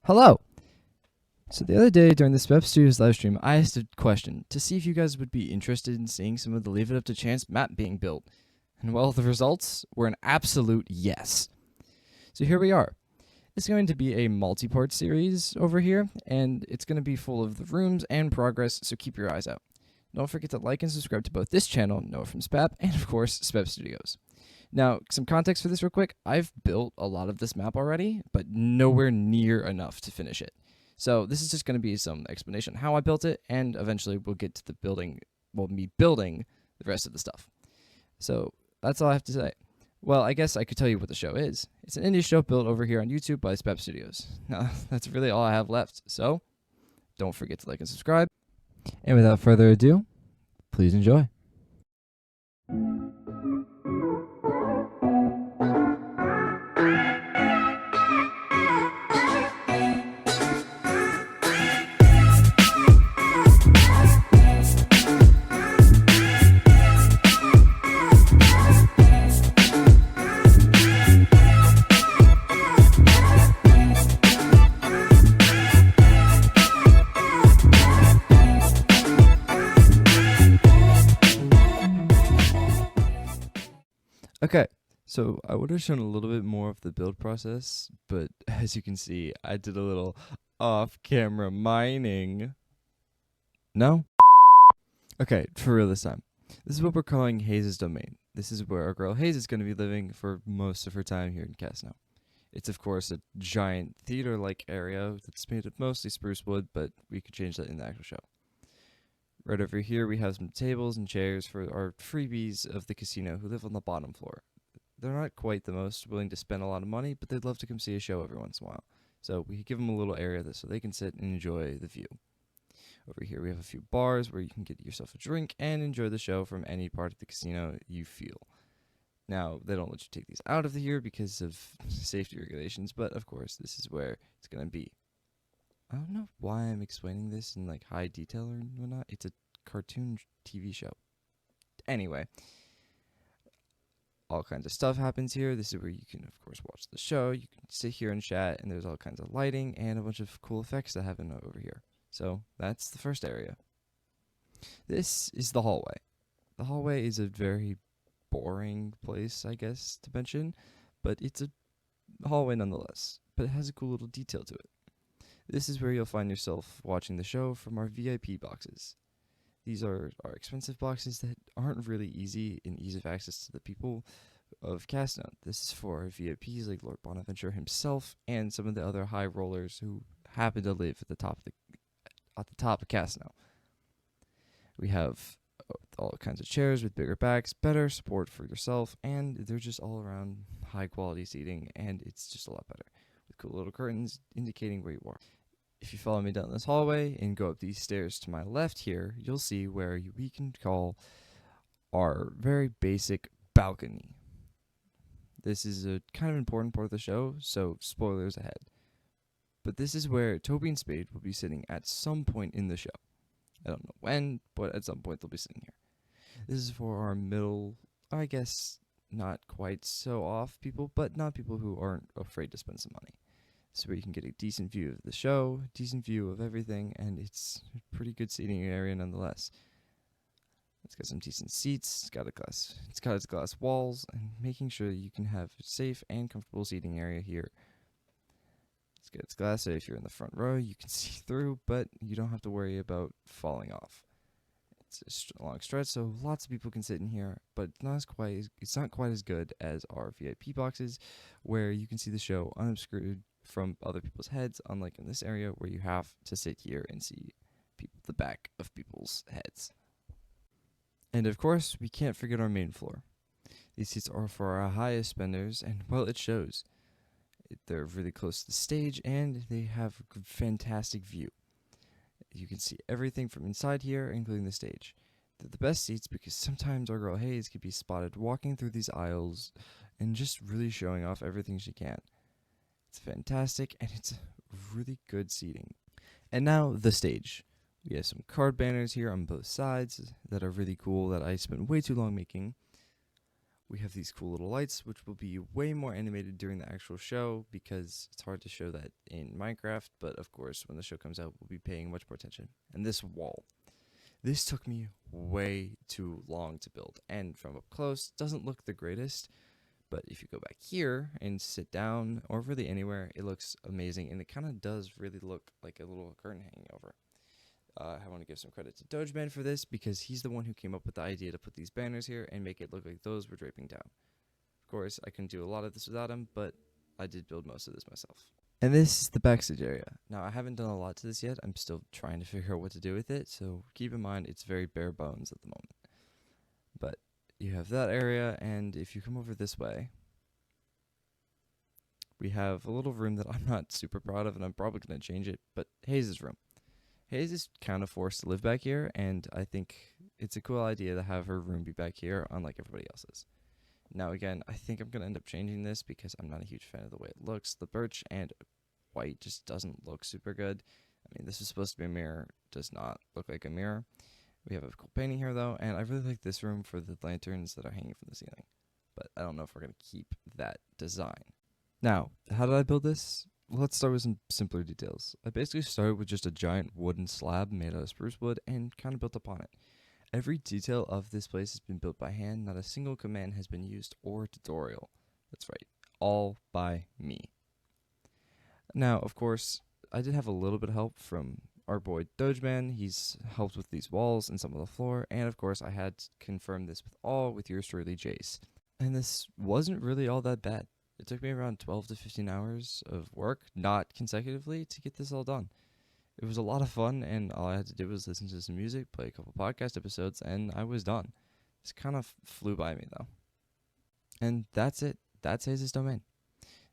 Hello! So the other day during the Spep Studios live stream, I asked a question to see if you guys would be interested in seeing some of the Leave It Up to Chance map being built. And well, the results were an absolute yes. So here we are. It's going to be a multi-part series over here, and it's going to be full of the rooms and progress, so keep your eyes out. Don't forget to like and subscribe to both this channel, Noah from Spap, and of course, Spep Studios. Now, some context for this real quick. I've built a lot of this map already, but nowhere near enough to finish it. So this is just going to be some explanation on how I built it, and eventually we'll get to the building, well, me building the rest of the stuff. So that's all I have to say. Well, I guess I could tell you what the show is. It's an indie show built over here on YouTube by Spep Studios. Now, that's really all I have left. So don't forget to like and subscribe. And without further ado, please enjoy. Okay, so I would have shown a little bit more of the build process, but as you can see, I did a little off-camera mining. No? Okay, for real this time. This is what we're calling Haze's domain. This is where our girl Haze is going to be living for most of her time here in Casno. It's of course a giant theater-like area that's made of mostly spruce wood, but we could change that in the actual show. Right over here, we have some tables and chairs for our freebies of the casino who live on the bottom floor. They're not quite the most willing to spend a lot of money, but they'd love to come see a show every once in a while. So we give them a little area so they can sit and enjoy the view. Over here, we have a few bars where you can get yourself a drink and enjoy the show from any part of the casino you feel. Now, they don't let you take these out of here because of safety regulations, but of course, this is where it's going to be. I don't know why I'm explaining this in like high detail or whatnot. It's a cartoon TV show. Anyway, all kinds of stuff happens here. This is where you can, of course, watch the show. You can sit here and chat, and there's all kinds of lighting and a bunch of cool effects that happen over here. So that's the first area. This is the hallway. The hallway is a very boring place, I guess, to mention, but it's a hallway nonetheless. But it has a cool little detail to it. This is where you'll find yourself watching the show from our VIP boxes. These are our expensive boxes that aren't really easy in ease of access to the people of Casno. This is for our VIPs like Lord Bonaventure himself and some of the other high rollers who happen to live at the top of Casno. We have all kinds of chairs with bigger backs, better support for yourself, and they're just all around high quality seating, and it's just a lot better. With cool little curtains indicating where you are. If you follow me down this hallway and go up these stairs to my left here, you'll see where we can call our very basic balcony. This is a kind of important part of the show, so spoilers ahead. But this is where Toby and Spade will be sitting at some point in the show. I don't know when, but at some point they'll be sitting here. This is for our middle, I guess, not quite so off people, but not people who aren't afraid to spend some money. So where you can get a decent view of the show, decent view of everything, and it's a pretty good seating area nonetheless. It's got some decent seats, it's got its glass walls, and making sure that you can have a safe and comfortable seating area here. It's got its glass, so if you're in the front row, you can see through, but you don't have to worry about falling off. It's a long stretch, so lots of people can sit in here, but it's not quite as good as our VIP boxes, where you can see the show unobscured from other people's heads, unlike in this area where you have to sit here and see the back of people's heads. And of course, we can't forget our main floor. These seats are for our highest spenders, and well, it shows. They're really close to the stage, and they have a fantastic view. You can see everything from inside here, including the stage. They're the best seats because sometimes our girl Haze can be spotted walking through these aisles and just really showing off everything she can. It's fantastic, and it's really good seating. And now, the stage. We have some card banners here on both sides that are really cool that I spent way too long making. We have these cool little lights, which will be way more animated during the actual show because it's hard to show that in Minecraft, but of course, when the show comes out, we'll be paying much more attention. And this wall. This took me way too long to build, and from up close, doesn't look the greatest, but if you go back here and sit down, or really anywhere, it looks amazing, and it kind of does really look like a little curtain hanging over. I want to give some credit to Dogeman for this because he's the one who came up with the idea to put these banners here and make it look like those were draping down. Of course, I couldn't do a lot of this without him, but I did build most of this myself. And this is the backstage area. Now, I haven't done a lot to this yet. I'm still trying to figure out what to do with it, so keep in mind it's very bare bones at the moment. But you have that area, and if you come over this way, we have a little room that I'm not super proud of, and I'm probably going to change it, but Haze's room. Haze is kind of forced to live back here, and I think it's a cool idea to have her room be back here, unlike everybody else's. Now, again, I think I'm going to end up changing this because I'm not a huge fan of the way it looks. The birch and white just doesn't look super good. I mean, this is supposed to be a mirror. Does not look like a mirror. We have a cool painting here, though, and I really like this room for the lanterns that are hanging from the ceiling. But I don't know if we're going to keep that design. Now, how did I build this? Well, let's start with some simpler details. I basically started with just a giant wooden slab made out of spruce wood and kind of built upon it. Every detail of this place has been built by hand. Not a single command has been used or tutorial. That's right, all by me. Now, of course, I did have a little bit of help from our boy Dogeman. He's helped with these walls and some of the floor. And of course, I had to confirm this with yours truly, Jace. And this wasn't really all that bad. It took me around 12 to 15 hours of work, not consecutively, to get this all done. It was a lot of fun, and all I had to do was listen to some music, play a couple podcast episodes, and I was done. This kind of flew by me, though. And that's it. That's Haze's domain.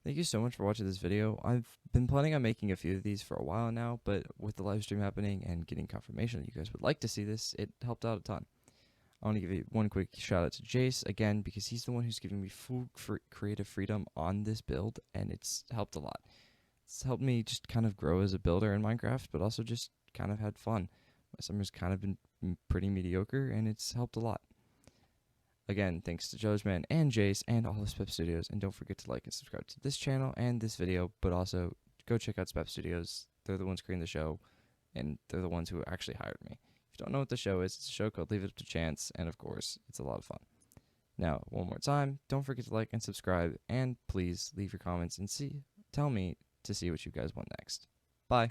Thank you so much for watching this video. I've been planning on making a few of these for a while now, but with the live stream happening and getting confirmation that you guys would like to see this, it helped out a ton. I want to give you one quick shout out to Jace, again, because he's the one who's giving me full creative freedom on this build, and it's helped a lot. It's helped me just kind of grow as a builder in Minecraft, but also just kind of had fun. My summer's kind of been pretty mediocre, and it's helped a lot. Again, thanks to Dogeman and Jace and all of Spep Studios, and don't forget to like and subscribe to this channel and this video, but also go check out Spep Studios. They're the ones creating the show, and they're the ones who actually hired me. If you don't know what the show is, it's a show called Leave It Up to Chance, and of course, it's a lot of fun. Now, one more time, don't forget to like and subscribe, and please leave your comments and tell me to see what you guys want next. Bye.